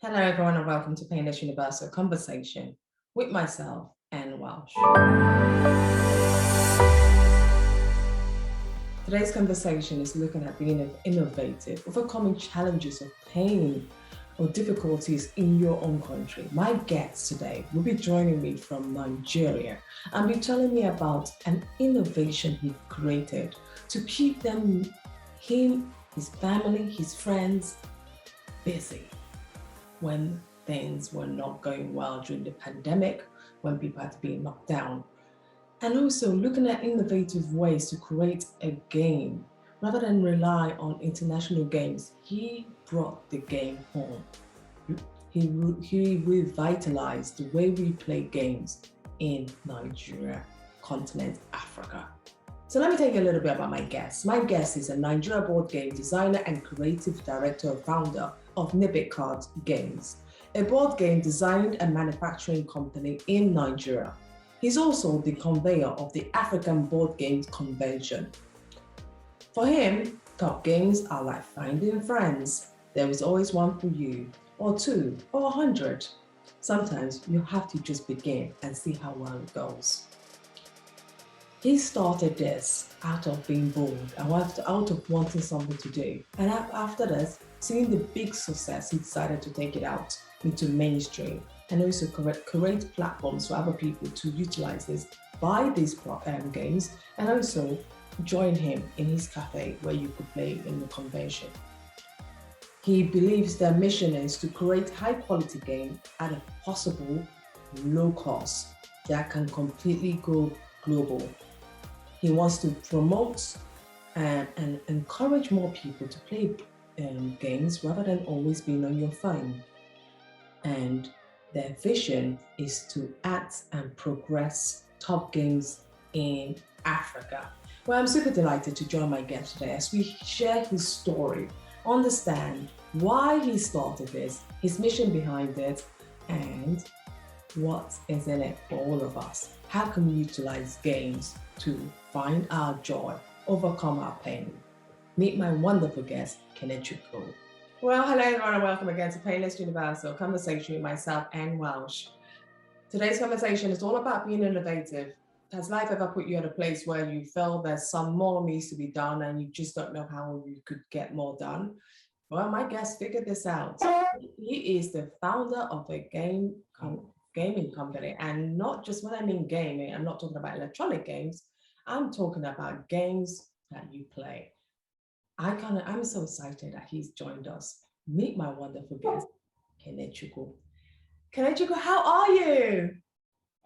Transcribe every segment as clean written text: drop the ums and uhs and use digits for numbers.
Hello, everyone, and welcome to Painless Universal Conversation with myself and Welsh. Today's conversation is looking at being innovative, overcoming challenges of pain or difficulties in your own country. My guest today will be joining me from Nigeria and be telling me about an innovation he created to keep him, his family, his friends busy when things were not going well during the pandemic, when people had to be locked down. And also looking at innovative ways to create a game. Rather than rely on international games, he brought the game home. He revitalized the way we play games in Nigeria, continent Africa. So let me tell you a little bit about my guest. My guest is a Nigeria board game designer and creative director and founder of Nibit Cards Games, a board game design and manufacturing company in Nigeria. He's also the conveyor of the African Board Games Convention. For him, top games are like finding friends. There is always one for you, or two, or 100. Sometimes you have to just begin and see how well it goes. He started this out of being bored and out of wanting something to do. And after this, seeing the big success, he decided to take it out into mainstream and also create platforms for other people to utilize this, buy these games, and also join him in his cafe where you could play in the convention. He believes their mission is to create high quality game at a possible low cost that can completely go global. He wants to promote and encourage more people to play games rather than always being on your phone. And their vision is to act and progress top games in Africa. Well, I'm super delighted to join my guest today as we share his story, understand why he started this, his mission behind it, and what is in it for all of us. How can we utilize games to find our joy, overcome our pain? Meet my wonderful guest, Kenechukwu. Well, hello everyone, and welcome again to Painless Universal Conversation with myself and Welsh. Today's conversation is all about being innovative. Has life ever put you at a place where you feel there's some more needs to be done and you just don't know how you could get more done? Well, my guest figured this out. He is the founder of a gaming company, and not just when I mean gaming, I'm not talking about electronic games. I'm talking about games that you play. I'm so excited that he's joined us. Meet my wonderful guest, Kenechukwu. Kenechukwu, how are you?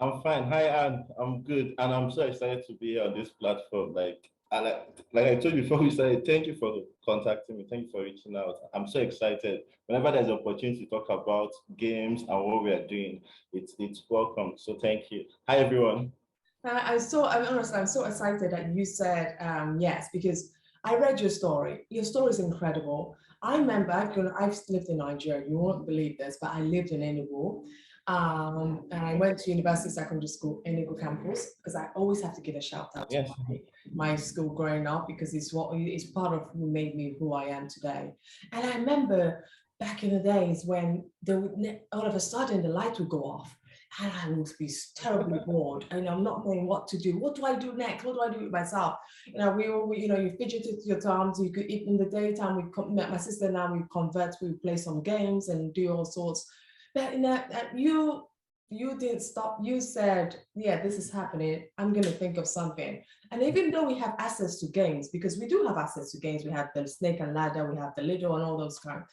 I'm fine. Hi, Anne. I'm good, and I'm so excited to be here on this platform. Like I told you before we started, thank you for contacting me. Thank you for reaching out. I'm so excited. Whenever there's an opportunity to talk about games and what we are doing, it's welcome. So thank you. Hi, everyone. I'm so excited that you said yes, because I read your story. Your story is incredible. I remember I've lived in Nigeria. You won't believe this, but I lived in Enugu. And I went to University Secondary School, Enugu campus, because I always have to give a shout out to my school growing up, because it's part of who made me who I am today. And I remember back in the days when all of a sudden the light would go off and I would be terribly bored and I'm not knowing what to do. What do I do next? What do I do with myself? You fidgeted your thumbs. You could, in the daytime, my sister and I, we convert, we play some games and do all sorts. But you didn't stop. You said, yeah, this is happening. I'm going to think of something. And even though we have access to games, because we do have access to games, we have the snake and ladder, we have the Lido and all those kinds.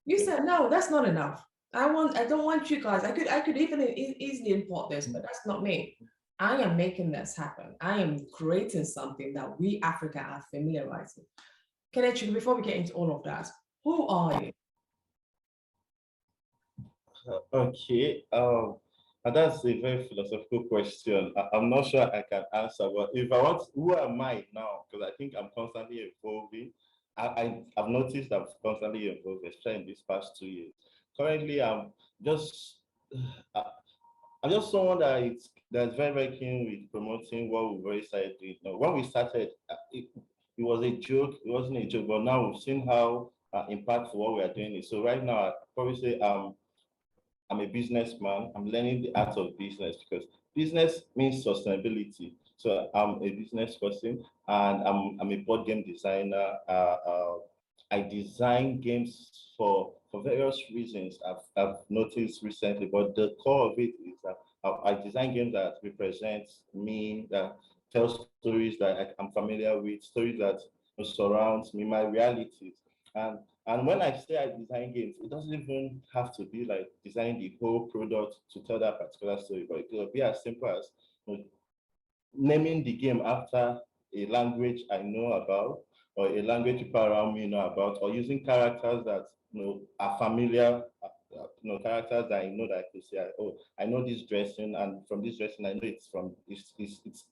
You said, no, that's not enough. I don't want you guys. I could even easily import this, but that's not me. I am making this happen. I am creating something that we Africa are familiarized with. Kenechukwu, before we get into all of that, who are you? Okay. And that's a very philosophical question. I'm not sure I can answer, but if I want, who am I now? Because I think I'm constantly evolving. I've noticed I'm constantly evolving, especially in these past 2 years. Currently, just I'm just someone that's very, very keen with promoting what we've already started doing. Now, when we started, it was a joke. It wasn't a joke, but now we've seen how impactful what we are doing is. So right now, I probably say I'm a businessman. I'm learning the art of business because business means sustainability. So I'm a business person, and I'm a board game designer. I design games for various reasons I've noticed recently, but the core of it is that I design games that represent me, that tell stories that I'm familiar with, stories that surrounds me, my realities. And when I say I design games, it doesn't even have to be like designing the whole product to tell that particular story, but it could be as simple as naming the game after a language I know about, or a language people around me know about, or using characters that are familiar, characters that I know that I could say, oh, I know this dressing, and from this dressing, I know it's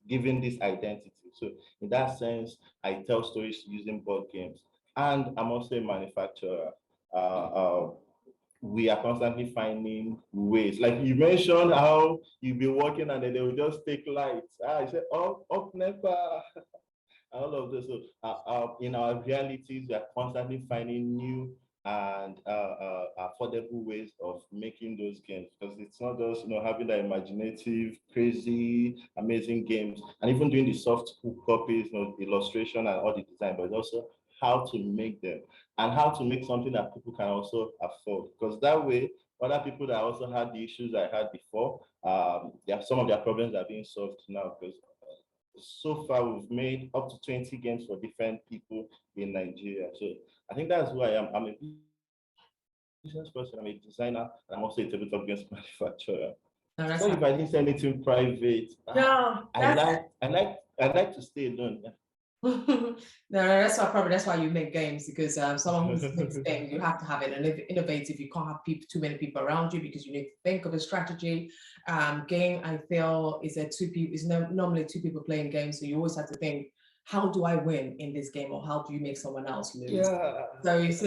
giving this identity. So in that sense, I tell stories using board games, and I'm also a manufacturer. We are constantly finding ways. Like you mentioned how you'll be working and then they will just take lights. I said, oh, up NEPA, all of this. So in our realities, we are constantly finding new and affordable ways of making those games, because it's not just having the imaginative, crazy, amazing games, and even doing the soft copies, the illustration and all the design, but also how to make them and how to make something that people can also afford. Because that way, other people that also had the issues I had before, some of their problems are being solved now, because so far we've made up to 20 games for different people in Nigeria. So I think that's who I am. I'm a business person, I'm a designer, and I'm also a tabletop games manufacturer. No, that's So if I didn't say anything private, no, I like to stay alone. no, that's why you make games, because someone who makes games, you have to have it and innovative. You can't have too many people around you, because you need to think of a strategy. Game, I feel, is normally two people playing games, so you always have to think, how do I win in this game, or how do you make someone else lose? Yeah. So it's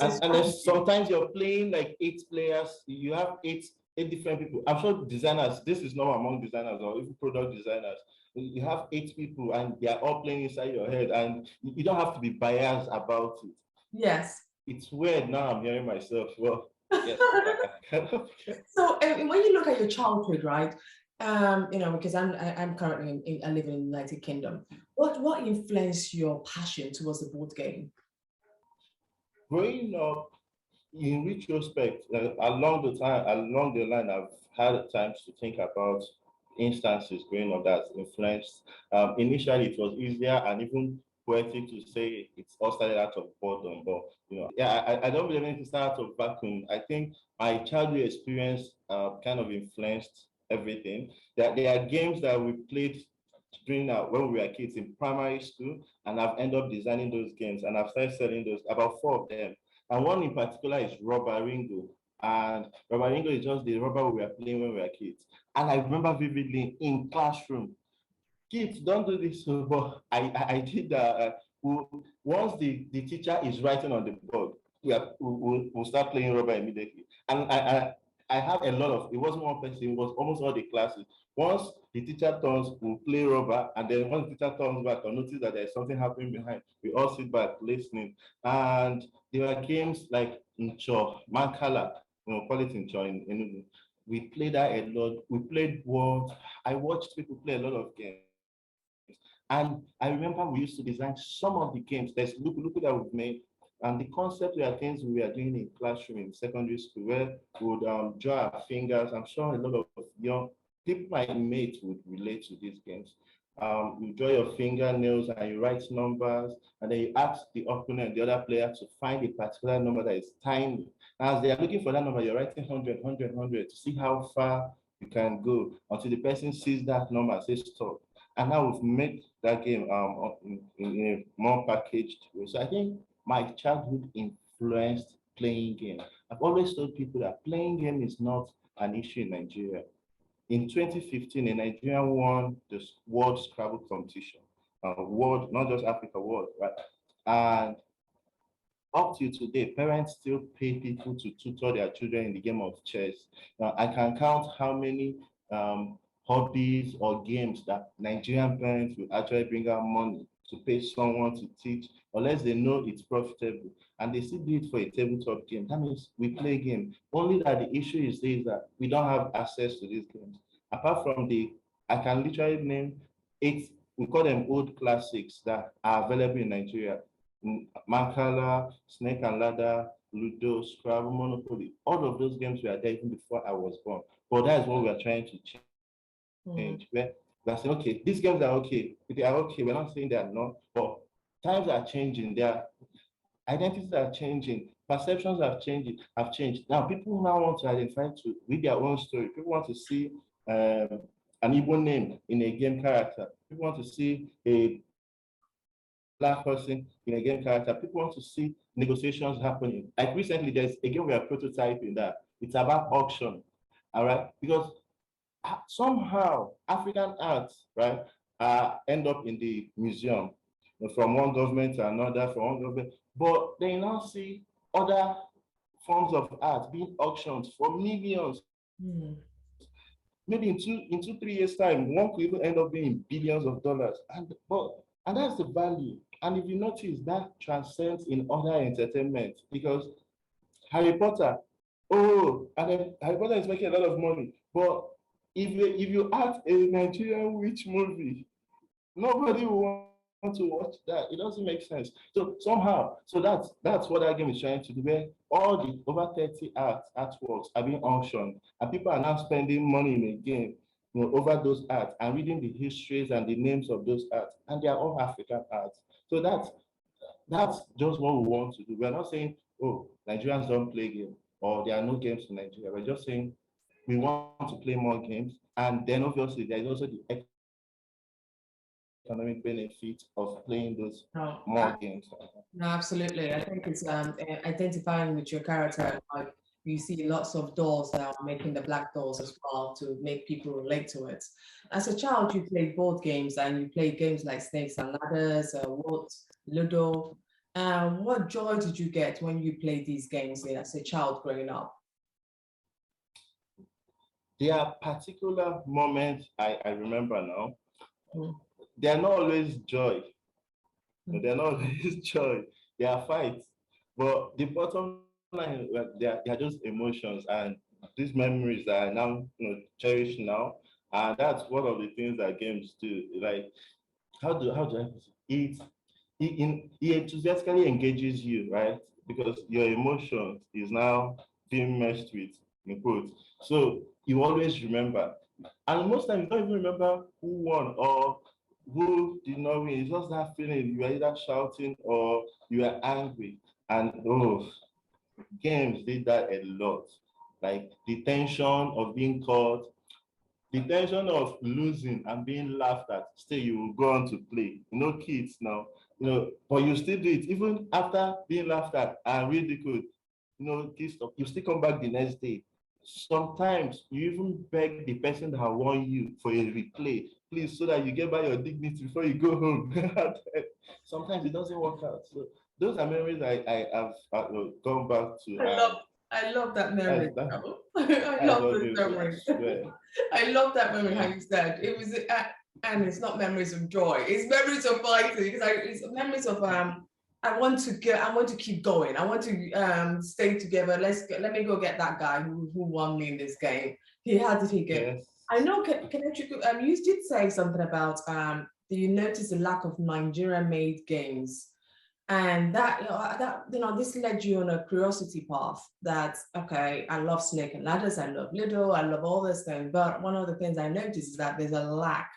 and sometimes you're playing like 8 players. You have eight different people. I'm sure designers, this is not among designers or even product designers. You have 8 people and they're all playing inside your head, and you don't have to be biased about it. Yes. It's weird now. I'm hearing myself. Well, yes. So when you look at your childhood, right? Because I'm currently I live in the United Kingdom. What influenced your passion towards the board game? Growing up, in retrospect, along the line, I've had times to think about instances growing up that influenced. Initially, it was easier and even poetic to say it's all started out of boredom, but yeah, I don't believe anything started out of vacuum. I think my childhood experience kind of influenced everything. There are games that we played during when we were kids in primary school, and I've ended up designing those games, and I've started selling those, about 4 of them. And one in particular is Rubber Ringo. And Rubber Ringo is just the rubber we were playing when we were kids. And I remember vividly in classroom, kids, don't do this. But I did that. Once the teacher is writing on the board, we'll start playing rubber immediately. And I have a lot of, it wasn't one person, it was almost all the classes. Once the teacher turns, we'll play rubber, and then once the teacher turns back, I'll notice that there's something happening behind. We all sit back listening. And there were games like Ncho, Mankala, call it Ncho in we played that a lot. We played what I watched people play a lot of games. And I remember we used to design some of the games. There's look that we've made. And the concept were things we were doing in classroom in secondary school, where we would draw our fingers. I'm sure a lot of young people my mates would relate to these games. You draw your fingernails and you write numbers, and then you ask the opponent, the other player, to find a particular number that is tiny. As they are looking for that number, you're writing 100 to see how far you can go until the person sees that number and says stop. And now we've made that game in a more packaged way. So I think my childhood influenced playing game. I've always told people that playing game is not an issue in Nigeria. In 2015, a Nigerian won the World Scrabble competition. World, not just Africa, world, right? And up to today, parents still pay people to tutor their children in the game of chess. Now, I can count how many hobbies or games that Nigerian parents will actually bring out money to pay someone to teach, unless they know it's profitable. And they still do it for a tabletop game. That means we play game. Only that the issue is this, that we don't have access to these games. Apart from I can literally name 8, we call them old classics that are available in Nigeria. Mancala, Snake and Ladder, Ludo, Scrabble, Monopoly. All of those games were there even before I was born. But that's what we are trying to change. Where we're saying, okay, these games are okay. They are okay. We're not saying they are not, but times are changing. Their identities are changing. Perceptions have changed. Now people now want to identify with their own story. People want to see an Igbo name in a game character. People want to see a Black person in a game character. People want to see negotiations happening. Like recently, there's a game we are prototyping that it's about auction. All right, because somehow African arts, right, end up in the museum, from one government to another, from one government, but they now see other forms of art being auctioned for millions. Maybe in 2-3 years time, one could even end up being billions of dollars. And that's the value. And if you notice, that transcends in other entertainment, because Harry Potter, and then Harry Potter is making a lot of money. But if you act a Nigerian witch movie, nobody will want to watch that. It doesn't make sense. So somehow, that's what that game is trying to do, where all the over 30 artworks are being auctioned, and people are now spending money in a game, over those arts and reading the histories and the names of those arts, and they are all African arts. So that's just what we want to do. We're not saying, oh, Nigerians don't play games or there are no games in Nigeria. We're just saying we want to play more games. And then obviously there's also the economic benefit of playing those more games. No, absolutely. I think it's identifying with your character. Like you see lots of dolls now making the black dolls as well to make people relate to it. As a child, you played board games and you played games like Snakes and Ladders, Ludo. What joy did you get when you played these games as a child growing up? There are particular moments I remember now. They're not always joy. They're not always joy. They are fights. But the bottom line, they are just emotions, and these memories that I now cherish now. And that's one of the things that games do. Like, how do I put it? It enthusiastically engages you, right? Because your emotions is now being meshed with, in quotes. So you always remember. And most times you don't even remember who won or who did not win. It's just that feeling. You are either shouting or you are angry. And games did that a lot. Like the tension of being caught, the tension of losing and being laughed at. Still, you will go on to play. Kids now, but you still do it even after being laughed at and ridiculed. This stuff, you still come back the next day. Sometimes you even beg the person that won you for a replay, please, so that you get by your dignity before you go home. Sometimes it doesn't work out. So those are memories I have gone back to. I love that memory. I love the memory. I love that memory. How you said it was, and it's not memories of joy. It's memories of fighting. Because it's memories of I want to keep going. I want to stay together. Let me go get that guy who won me in this game. How did he get? Yes. I know, Kenechukwu, you did say something about you noticed a lack of Nigerian-made games, and this led you on a curiosity path. That okay, I love Snake and Ladders, I love Ludo, I love all this thing, but one of the things I noticed is that there's a lack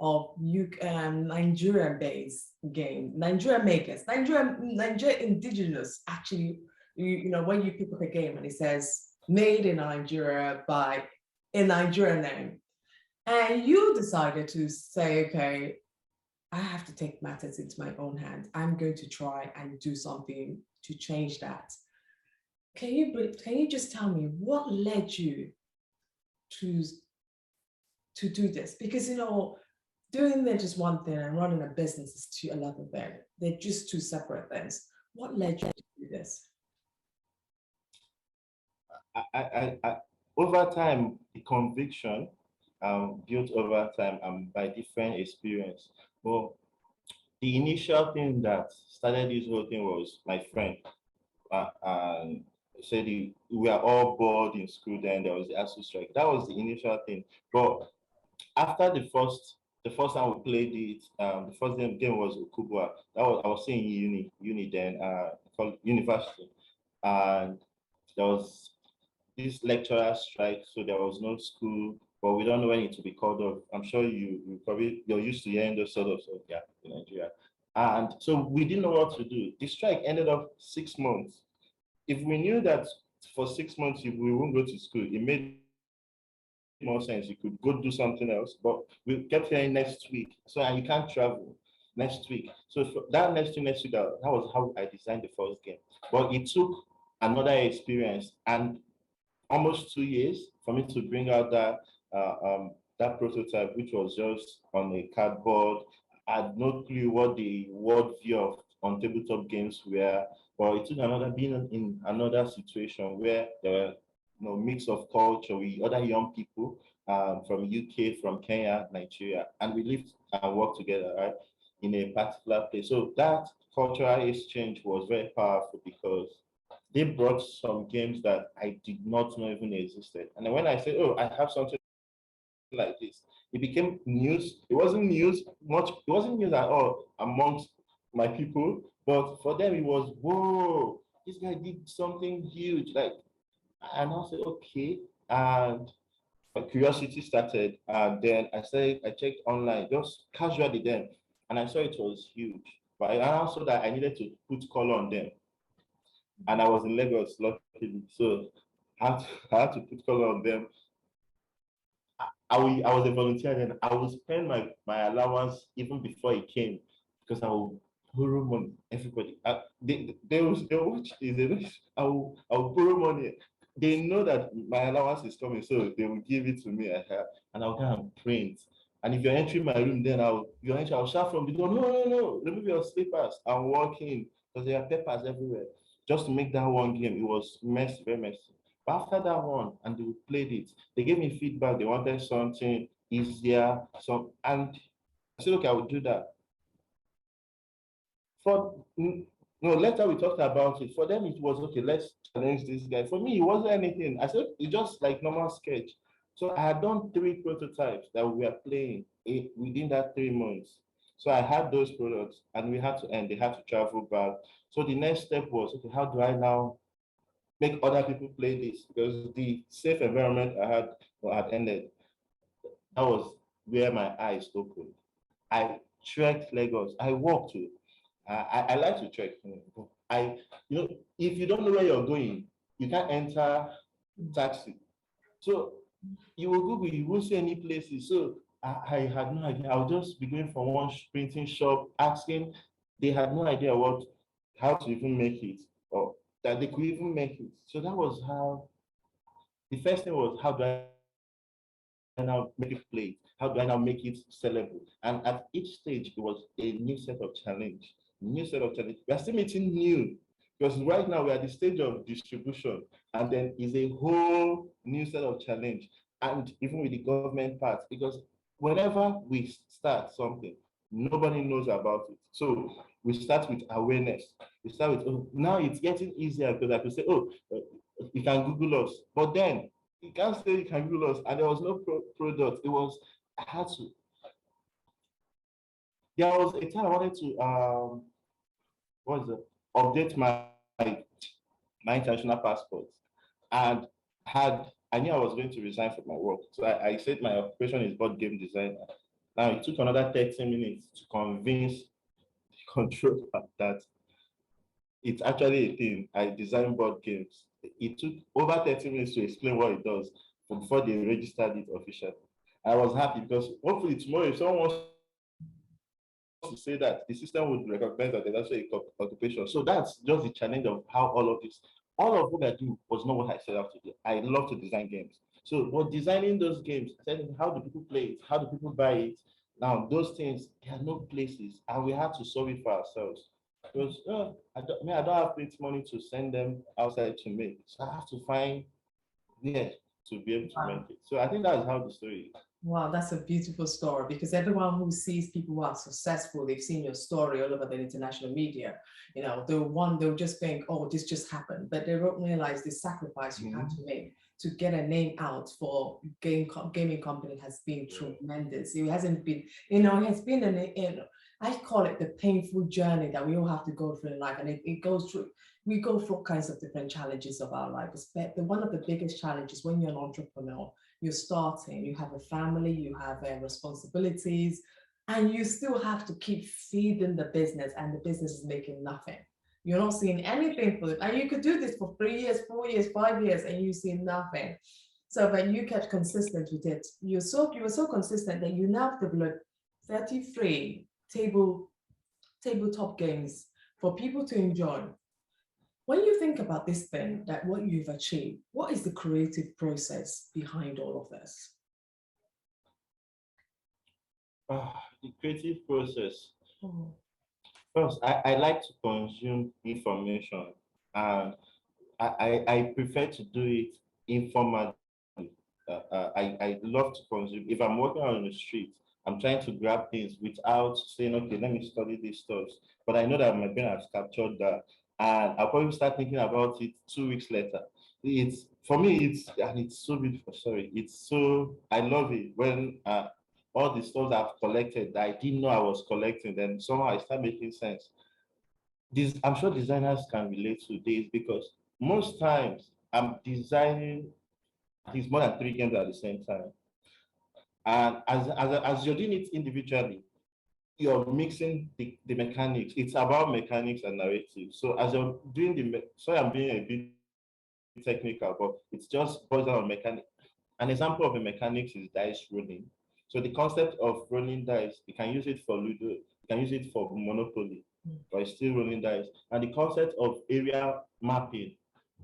of Nigerian-based game, Nigerian makers, Nigeria indigenous. Actually, when you pick up a game and it says made in Nigeria by a Nigerian name, and you decided to say, okay, I have to take matters into my own hand. I'm going to try and do something to change that. Can you just tell me what led you to do this? Because doing that is one thing and running a business is another thing. They're just two separate things. What led you to do this? I over time, the conviction built over time and by different experience. Well, the initial thing that started this whole thing was my friend. And said we are all bored in school. Then there was the ASU strike. That was the initial thing. But after the first time we played it, the first game was Ogbuagu. That was I was saying uni then, called university, and there was this lecturer strike, so there was no school. But we don't know when it will be called off. I'm sure you're used to hearing those sort of stuff, yeah, in Nigeria. And so we didn't know what to do. The strike ended up 6 months. If we knew that for 6 months if we won't go to school, it made more sense. You could go do something else, but we kept hearing next week. So and you can't travel next week. So for that next week, that was how I designed the first game. But it took another experience and almost 2 years for me to bring out that prototype, which was just on a cardboard. I had no clue what the world view of on tabletop games were, but it took another being in another situation where there were mix of culture with other young people from UK, from Kenya, Nigeria, and we lived and worked together, right, in a particular place. So that cultural exchange was very powerful because they brought some games that I did not know even existed. And then when I said, "Oh, I have something like this," it became news. It wasn't news much. It wasn't news at all amongst my people, but for them it was, "Whoa, this guy did something huge!" Like, and I said, "Okay," and my curiosity started. And then I checked online just casually then, and I saw it was huge. But I also that I needed to put color on them, and I was in Lagos, luckily. So I had to put color on them. I was a volunteer then. I would spend my allowance even before it came because I will borrow money. Everybody, they will watch this. I will borrow money. They know that my allowance is coming, so they will give it to me. And I'll go and print. And if you're entering my room, then I'll shout from the door, "No, no, no, remove your slippers." I'm walking because there are papers everywhere. Just to make that one game, it was messy, very messy. But after that one, and they played it, they gave me feedback. They wanted something easier, and I said, "Okay, I will do that." For no, later we talked about it. For them, it was okay. Let's challenge this guy. For me, it wasn't anything. I said it's just like normal sketch. So I had done 3 prototypes that we were playing within that 3 months. So I had those products, and we had to end. They had to travel back. So the next step was, okay, how do I now make other people play this? Because the safe environment had ended. That was where my eyes opened. I trekked Lagos. I walked to. I like to trek. I, if you don't know where you're going, you can't enter taxi. So you will Google, you won't see any places. So I had no idea. I would just be going from one printing shop, asking. They had no idea how to even make it, or that they could even make it. So that was how. The first thing was, how do I now make it play? How do I now make it sellable? And at each stage, it was a new set of challenge, new set of challenge. We are still meeting new, because right now we're at the stage of distribution, and then is a whole new set of challenge. And even with the government part, because whenever we start something, nobody knows about it. So we start with awareness. We start with, oh, now it's getting easier because I could say, oh, you can Google us. But then you can't say you can Google us, and there was no product. It was, I had to. There was a time I wanted to what is it? Update my international passport, and I knew I was going to resign from my work. So I said my occupation is board game designer. Now it took another 30 minutes to convince the controller that it's actually a thing. I design board games. It took over 30 minutes to explain what it does before they registered it officially. I was happy because hopefully tomorrow, if someone wants to say that, the system would recognize that there's actually a occupation. So that's just the challenge of how all of what I do was not what I set out to do. I love to design games. So, but designing those games, telling how do people play it, how do people buy it? Now, those things, there are no places, and we have to solve it for ourselves. Because I don't have enough money to send them outside to make. So I have to find, yeah, to be able to make it. So I think that's how the story is. Wow, that's a beautiful story because everyone who sees people who are successful, they've seen your story all over the international media. You know, they'll just think, oh, this just happened, but they don't realize the sacrifice you had to make to get a name out for gaming company has been tremendous. It hasn't been, it has been I call it the painful journey that we all have to go through in life, and it goes through. We go through all kinds of different challenges of our life. But one of the biggest challenges when you're an entrepreneur, you're starting, you have a family, you have responsibilities, and you still have to keep feeding the business, and the business is making nothing. You're not seeing anything for it. And you could do this for 3 years, 4 years, 5 years, and you see nothing. So when you kept consistent with it, you were so consistent that you now developed 33 tabletop games for people to enjoy. When you think about this thing, that what you've achieved, what is the creative process behind all of this? The creative process. Oh. First, I like to consume information, and I prefer to do it informally. I love to consume. If I'm walking on the street, I'm trying to grab things without saying, okay, let me study these stuff. But I know that my brain has captured that. And I'll probably start thinking about it 2 weeks later. It's for me, it's so beautiful. Sorry, it's so I love it when all the stuff I've collected that I didn't know I was collecting, then somehow I start making sense. This I'm sure designers can relate to this because most times I'm designing at least more than 3 games at the same time. And as you're doing it individually, you're mixing the mechanics. It's about mechanics and narrative. So as you're doing sorry, I'm being a bit technical, but it's just boils down on mechanics. An example of a mechanics is dice rolling. So the concept of rolling dice, you can use it for Ludo, you can use it for Monopoly, but it's still rolling dice. And the concept of area mapping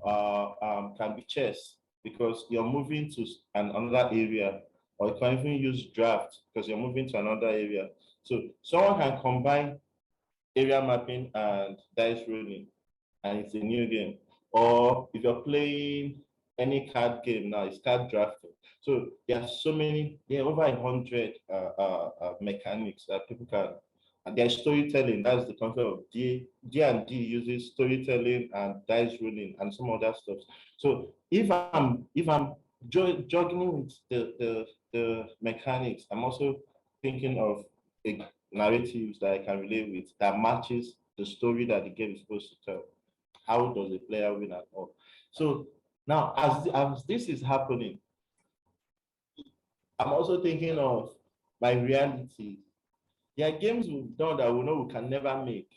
can be chess because you're moving to another area, or you can even use draft because you're moving to another area. So someone can combine area mapping and dice rolling, and it's a new game. Or if you're playing any card game now, it's card drafting. So there are so many, there are over 100 mechanics that people can. And there's storytelling. That's the concept of D&D uses storytelling and dice rolling and some other stuff. So if I'm juggling with the mechanics, I'm also thinking of a narratives that I can relate with that matches the story that the game is supposed to tell. How does the player win at all? So now, as this is happening, I'm also thinking of my reality. There are games we've done that we know we can never make,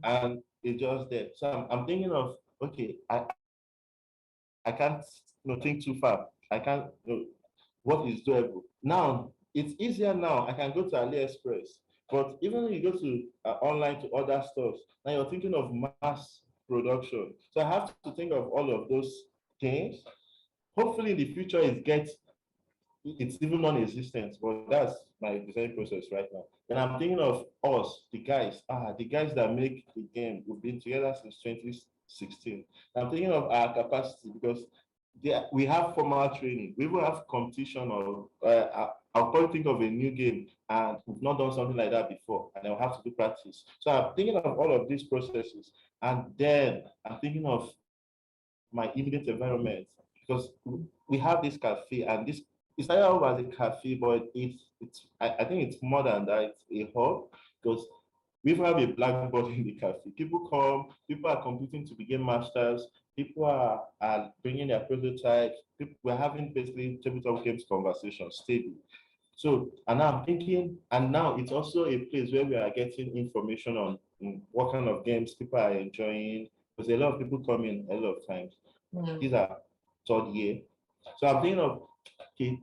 and it's just there. So I'm thinking of, okay, I can't think too far. I can't what is doable. Now it's easier now. I can go to AliExpress, but even when you go to online to other stores, now you're thinking of mass production. So I have to think of all of those things. Hopefully in the future it's even non-existent, but that's my design process right now. And I'm thinking of us, the guys that make the game. We've been together since 2016. I'm thinking of our capacity because we have formal training. We will have competition or I'll probably think of a new game and we've not done something like that before, and I'll have to do practice. So I'm thinking of all of these processes, and then I'm thinking of my immediate environment because we have this cafe, and this it started out as a cafe, but I think it's more than that. It's a hub because we have a blackboard in the cafe. People come, people are competing to be game masters, people are bringing their prototypes, we're having basically tabletop games conversations steady. So, and now I'm thinking, and now it's also a place where we are getting information on what kind of games people are enjoying, because a lot of people come in a lot of times. These are third year. So I'm thinking of, okay,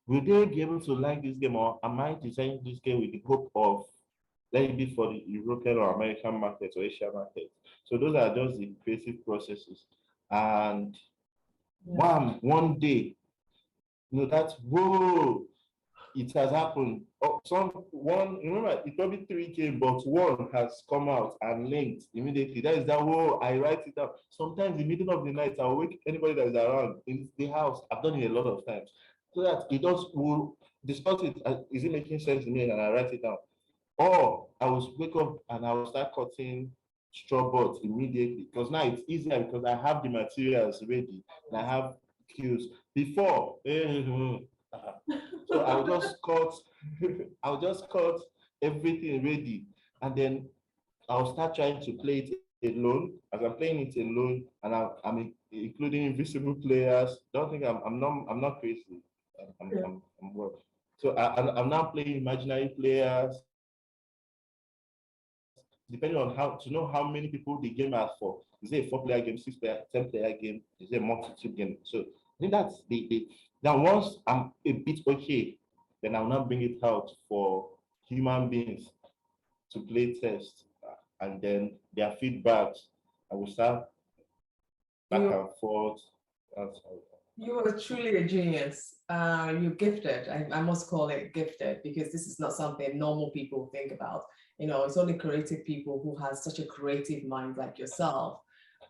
will they be able to like this game, or am I designing this game with the hope of let it be for the European or American market or Asian market? So those are just the creative processes. And one day, that's whoa, it has happened. Oh, remember, it probably 3 came, but one has come out and linked immediately. That is that, whoa, I write it down. Sometimes in the middle of the night, I'll wake anybody that is around in the house. I've done it a lot of times. so that it does, we'll discuss it. Is it making sense to me? And I write it down. Or I will wake up and I will start cutting straw buds immediately, because now it's easier because I have the materials ready and I have cues. Before, so I'll just cut, I'll just cut everything ready, and then I'll start trying to play it alone. As I'm playing it alone, and I'm including invisible players. Don't think I'm not crazy. I'm well. So I'm now playing imaginary players, depending on how to know how many people the game has for. Is it a 4-player game, 6-player, 10-player game? Is it a multi-team game? So I think that's the now once I'm a bit okay, then I'll now bring it out for human beings to play test, and then their feedbacks. I will start back and forth. You are truly a genius. You're gifted. I must call it gifted, because this is not something normal people think about. It's only creative people who have such a creative mind like yourself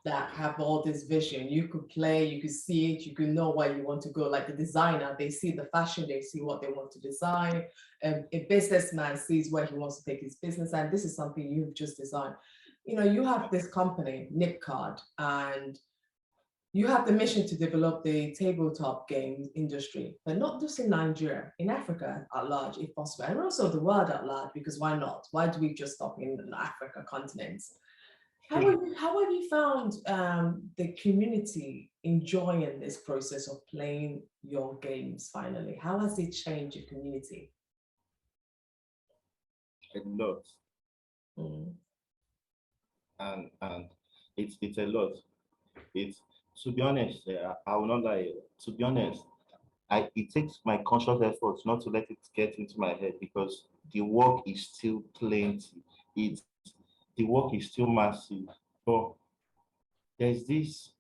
that have all this vision. You could play, you could see it, you could know where you want to go. Like the designer, they see the fashion, they see what they want to design. A businessman sees where he wants to take his business, and this is something you've just designed. You have this company, Nipcard, and you have the mission to develop the tabletop games industry, but not just in Nigeria, in Africa at large, if possible, and also the world at large, because why not? Why do we just stop in the Africa continent? How have you found the community enjoying this process of playing your games finally? How has it changed your community? A lot. And it's a lot. It's, to be honest, I will not lie. To be honest, it takes my conscious efforts not to let it get into my head, because the work is still plenty. The work is still massive. But there's this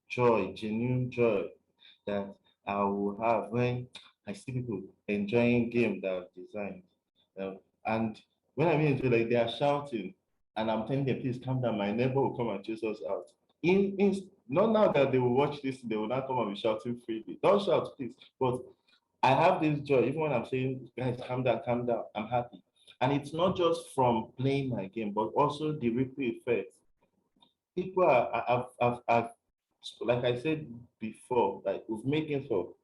joy, genuine joy, that I will have when I see people enjoying games that I've designed. And when I mean, like, they are shouting, and I'm telling them, please calm down, my neighbor will come and chase us out. Not now that they will watch this, they will not come and be shouting freely. Don't shout, please. But I have this joy, even when I'm saying, guys, calm down, I'm happy. And it's not just from playing my game, but also the ripple effect. People have, like I said before, like we've made games for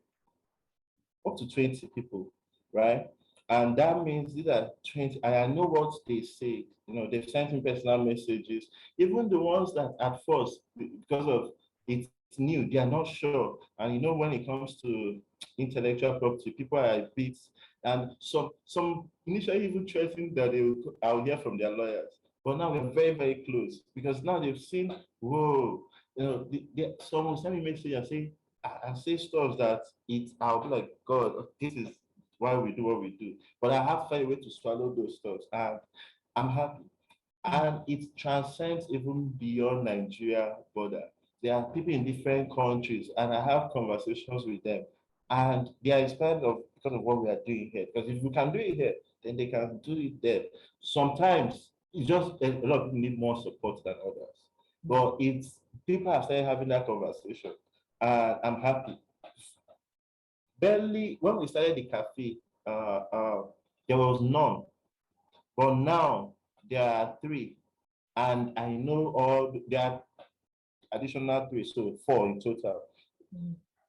up to 20 people, right? And that means these are 20, and I know what they say. They've sent me personal messages, even the ones that at first, because of it's new, they are not sure. And when it comes to intellectual property, people are a bit, and some initially even threatened that I'll hear from their lawyers. But now we're very, very close, because now they've seen, whoa, someone sent me a message and say stuff that I'll be like, God, this is why we do what we do. But I have to find a way to swallow those stuff, and I'm happy. And it transcends even beyond Nigeria border. There are people in different countries, and I have conversations with them, and they are inspired because of what we are doing here. Because if we can do it here, then they can do it there. Sometimes it's just a lot of people need more support than others. But people are started having that conversation, and I'm happy. Barely, when we started the cafe, there was none. But now there are 3. And I know there are additional 3, so 4 in total.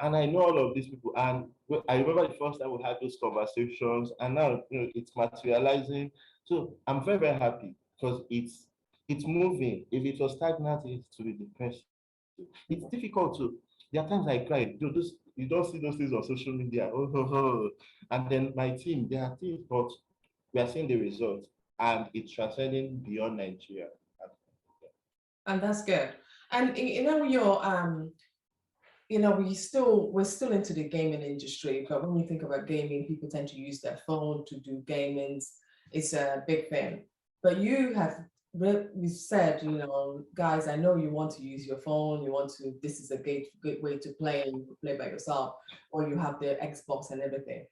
And I know all of these people. And I remember the first time we had those conversations, and now it's materializing. So I'm very, very happy, because it's moving. If it was stagnant, it's to be depressing. It's difficult to. There are times I cry. You don't see those things on social media. And then my team, there are things, but we are seeing the results, and it's transcending beyond Nigeria. And that's good. And we're still into the gaming industry, but when you think about gaming, people tend to use their phone to do gaming. It's a big thing. But you said, guys, I know you want to use your phone, this is a good way to play, and you can play by yourself, or you have the Xbox and everything.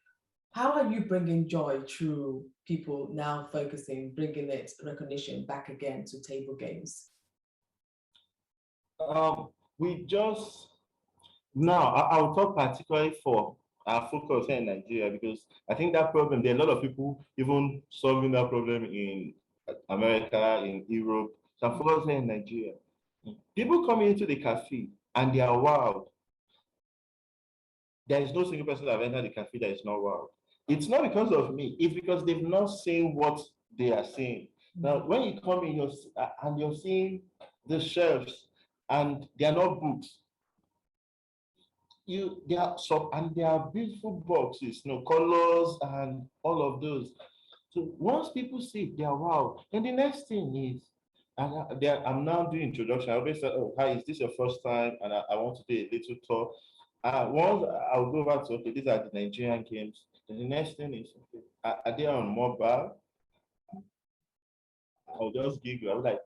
How are you bringing joy through people now bringing it recognition back again to table games? We just, now I'll talk particularly for our focus here in Nigeria, because I think that problem, there are a lot of people even solving that problem in America, in Europe. So I'm focused here in Nigeria. People come into the cafe and they are wild. There is no single person that have entered the cafe that is not wild. It's not because of me, it's because they've not seen what they are seeing. Now, when you come in and you're seeing the shelves and they are not books, there are some, and there are beautiful boxes, colors and all of those. So once people see it, they are wow. And the next thing is, I'm now doing introduction. I always say, oh, hi, is this your first time? And I want to do a little talk. Once I'll go over to, okay, these are the Nigerian games. Then the next thing is, okay, are they on mobile? I'll just giggle. I'll be like,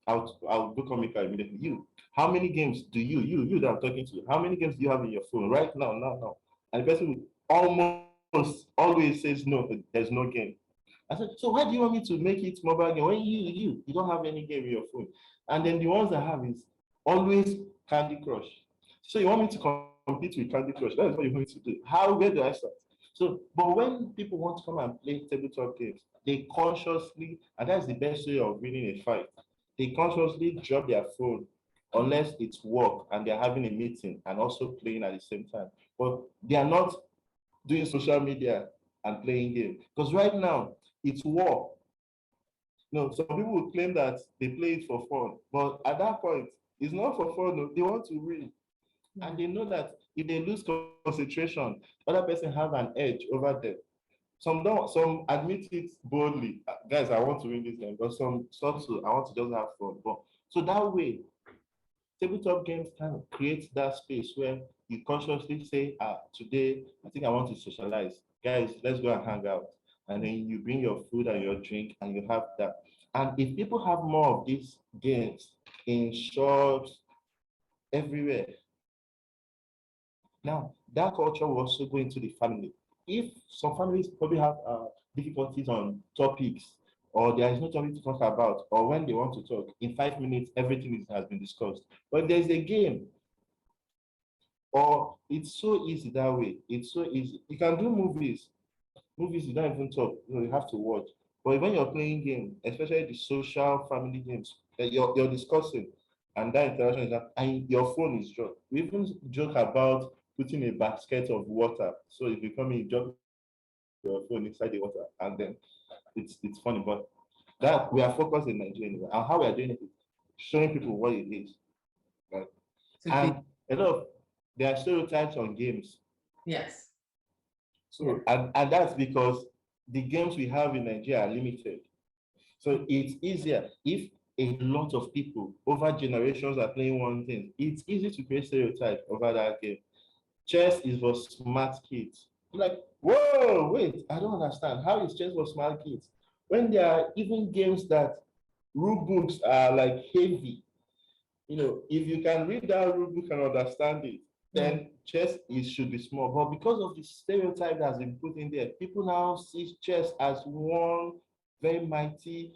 I'll go comical immediately. How many games do you that I'm talking to, how many games do you have in your phone right now? And the person almost always says, no, there's no game. I said, so why do you want me to make it mobile game when you don't have any game in your phone? And then the ones I have is always Candy Crush. So you want me to compete with Candy Crush? That is what you want me to do. Where do I start? So, but when people want to come and play tabletop games, they consciously, and that's the best way of winning a fight, they consciously drop their phone unless it's work and they're having a meeting and also playing at the same time. But they are not doing social media and playing games. Because right now, it's war. Some people will claim that they play it for fun, but at that point, it's not for fun. No. They want to win. And they know that if they lose concentration, the other person have an edge over them. Some don't, some admit it boldly. Guys, I want to win this game, but some sort to, I want to just have fun. But so that way, tabletop games kind of create that space where you consciously say, today, I think I want to socialize. Guys, let's go and hang out. And then you bring your food and your drink and you have that. And if people have more of these games in shops, everywhere, now that culture will also go into the family. If some families probably have difficulties on topics, or there is no topic to talk about, or when they want to talk, in 5 minutes, everything has been discussed. But there's a game, or it's so easy that way. It's so easy. You can do movies. Movies, you don't even talk. You have to watch. But when you're playing games, especially the social family games, you're discussing, and that interaction is that, and your phone is dropped. We even joke about putting a basket of water. So if you come in, you drop your phone inside the water, and then it's funny. But that we are focused in Nigeria anyway. And how we are doing it is showing people what it is. Right? And a lot of there are stereotypes on games. Yes. So and that's because the games we have in Nigeria are limited. So it's easier if a lot of people over generations are playing one thing. It's easy to create stereotypes over that game. Chess is for smart kids. Like, whoa, wait, I don't understand. How is chess for smart kids? When there are even games that rule books are like heavy. If you can read that rule book and understand it, then chess should be small. But because of the stereotype that's been put in there, people now see chess as one very mighty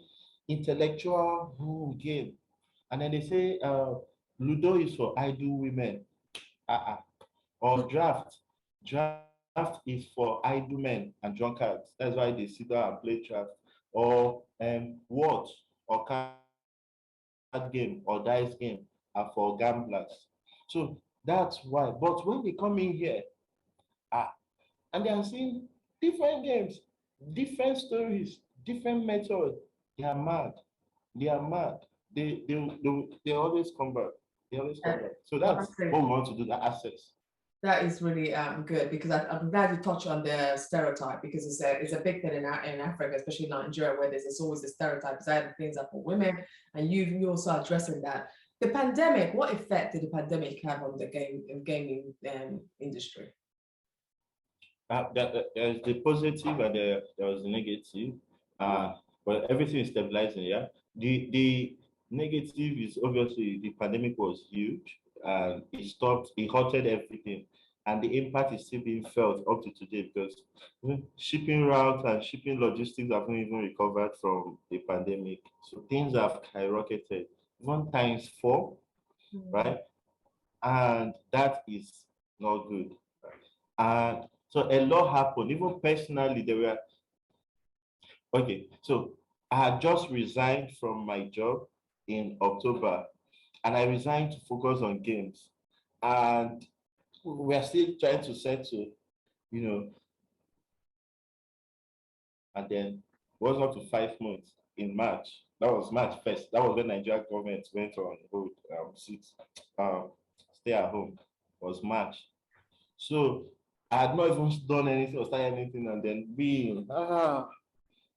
intellectual game. And then they say Ludo is for idle women. Or draft. Draft is for idle men and drunkards. That's why they sit down and play draft. Or what? Or card game or dice game are for gamblers. So that's why. But when they come in here, and they are seeing different games, different stories, different methods, they are mad. They are mad. They always come back. They always come back. So that's what we want to do, the access. That is really good, because I'm glad you touched on the stereotype, because it's a big thing in Africa, especially Nigeria, where there's always a stereotype. Certain things are for women, and you also addressing that. The pandemic, what effect did the pandemic have on the gaming industry? There's the positive and there was the negative, but everything is stabilizing. Yeah, the negative is obviously the pandemic was huge. It halted everything, and the impact is still being felt up to today, because shipping routes and shipping logistics haven't even recovered from the pandemic. So things have skyrocketed, 1 times 4, right? And that is not good. And So a lot happened. Even personally, there were okay. So I had just resigned from my job in October, and I resigned to focus on games. And we are still trying to settle, you know, and then it was up to 5 months in March. That was March 1st. That was when Nigeria government went on hold, um, stay at home. It was March. So I had not even done anything or started anything, and then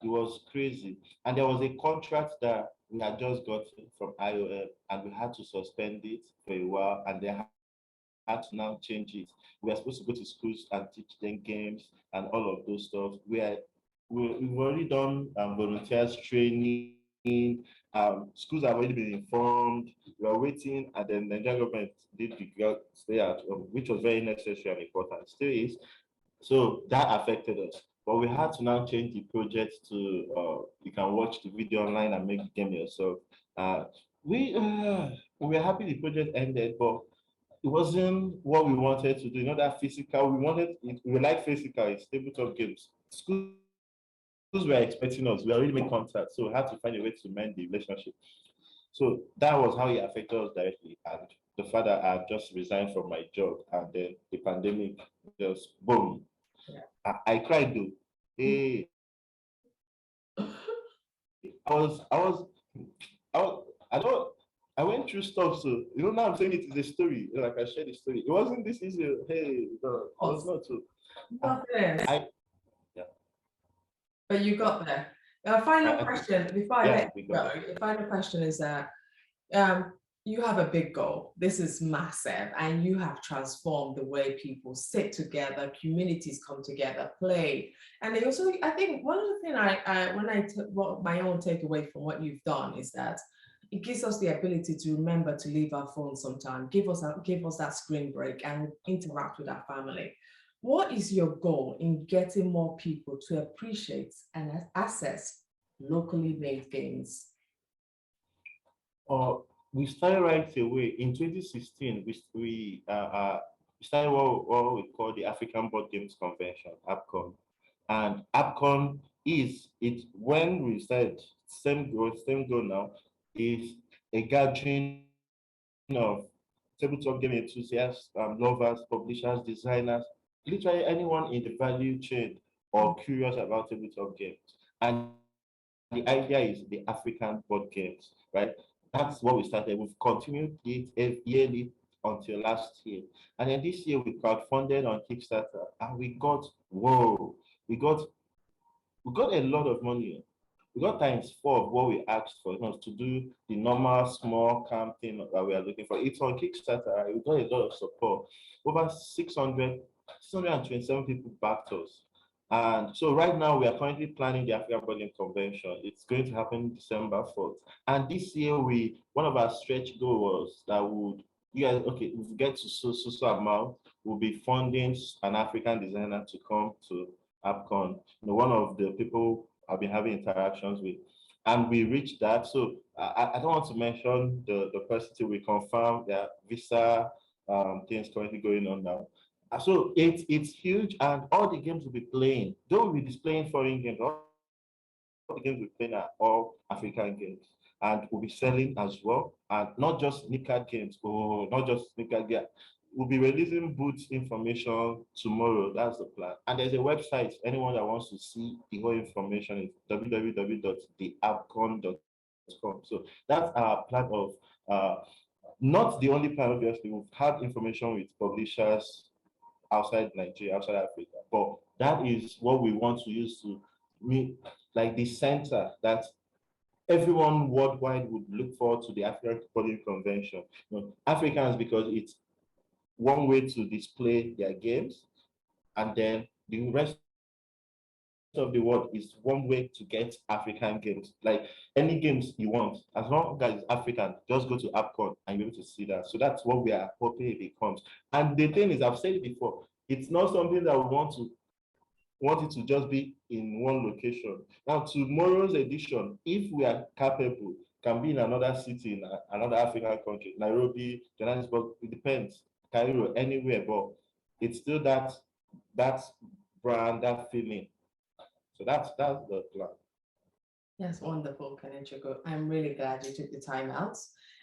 it was crazy. And there was a contract that we had just got from IOM, and we had to suspend it for a while, and they had to now change it. We are supposed to go to schools and teach them games and all of those stuff. We've already done volunteers training. Schools have already been informed. We are waiting, and then the Nigerian government did the stay at home, which was very necessary and important. Still is. So that affected us. But we had to now change the project to you can watch the video online and make the game yourself. Uh, we were happy the project ended, but it wasn't what we wanted to do. You know, that physical, we like physical, it's tabletop games. Schools were expecting us, we already made contact, so we had to find a way to mend the relationship. So that was how it affected us directly. And the fact that I had just resigned from my job, and then the pandemic just boom. Yeah. I cried though. Hey, I was, I don't, I went through stuff. So, now I'm saying it is a story. Like I shared the story. It wasn't this easy. Hey, no, it was not so. Yeah. But you got there. Final question before I let you go. The final question is that you have a big goal. This is massive, and you have transformed the way people sit together, communities come together, play. And they also, I think one of the things what my own takeaway from what you've done is that it gives us the ability to remember to leave our phones sometime, give us that screen break and interact with our family. What is your goal in getting more people to appreciate and access locally made games? We started right away in 2016. We started what we call the African Board Games Convention, APCON, and APCON is it when we started same goal now is a gathering of tabletop game enthusiasts, lovers, publishers, designers, literally anyone in the value chain or curious about tabletop games. And the idea is the African board games, right? That's what we started. We've continued it yearly until last year. And then this year we crowdfunded on Kickstarter, and we got a lot of money. We got times 4 of what we asked for, to do the normal small campaign that we are looking for. It's on Kickstarter. We got a lot of support. Over 627 people backed us. And so right now we are currently planning the African Board Game Convention. It's going to happen December 4th. And this year one of our stretch goals was that if we get to so amount, we'll be funding an African designer to come to APCON. One of the people I've been having interactions with, and we reached that. So I don't want to mention the person till we confirm their visa things currently going on now. So it's huge, and all the games we'll be playing, though we'll be displaying foreign games, all the games we're playing are all African games. And we'll be selling as well, and not just NICAD games, not just NICAD games. We'll be releasing booth information tomorrow. That's the plan. And there's a website. Anyone that wants to see the whole information is www.theapcon.com. So that's our plan of, not the only plan, obviously. We've had information with publishers outside Nigeria, outside Africa, but that is what we want to use to meet, like the center that everyone worldwide would look forward to the African Board Game Convention. Africans, because it's one way to display their games, and then the rest of the world is one way to get African games. Like any games you want, as long as it's African, just go to APCON and you'll be able to see that. So that's what we are hoping it becomes. And the thing is, I've said it before, it's not something that we want it to just be in one location. Now, tomorrow's edition, if we are capable, can be in another city, in another African country, Nairobi, Johannesburg, it depends, Cairo, anywhere, but it's still that that brand, that feeling. So that's the plan. That's wonderful, Kenechukwu. I'm really glad you took the time out.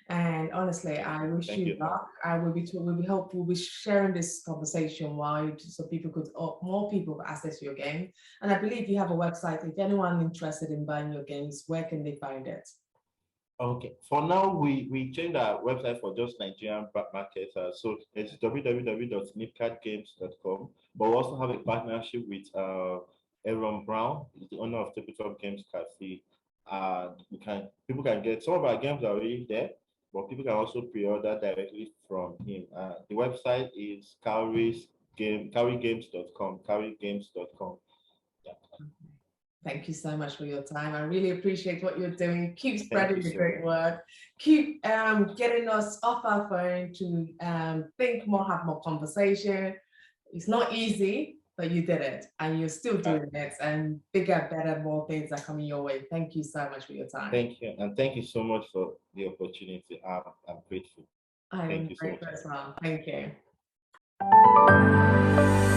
And honestly, I wish Thank you you. luck. I will be we'll be sharing this conversation wide so people could more people could access your game. And I believe you have a website. If anyone interested in buying your games, where can they find it? Okay. For now, we changed our website for just Nigerian markets. So it's www.nipcatgames.com. But we also have a partnership with Aaron Brown, he's the owner of Tabletop Games Cafe. And people can get some of our games are already there, but people can also pre-order directly from him. The website is cowrygames.com. Cowrygames.com. Yeah. Thank you so much for your time. I really appreciate what you're doing. Keep Thank spreading you the so great much. word. Keep getting us off our phone to think more, have more conversation. It's not easy, but you did it and you're still doing it, and bigger, better, more things are coming your way. Thank you so much for your time. Thank you. And thank you so much for the opportunity. I'm grateful. I Thank am you so much. grateful as well. Thank you.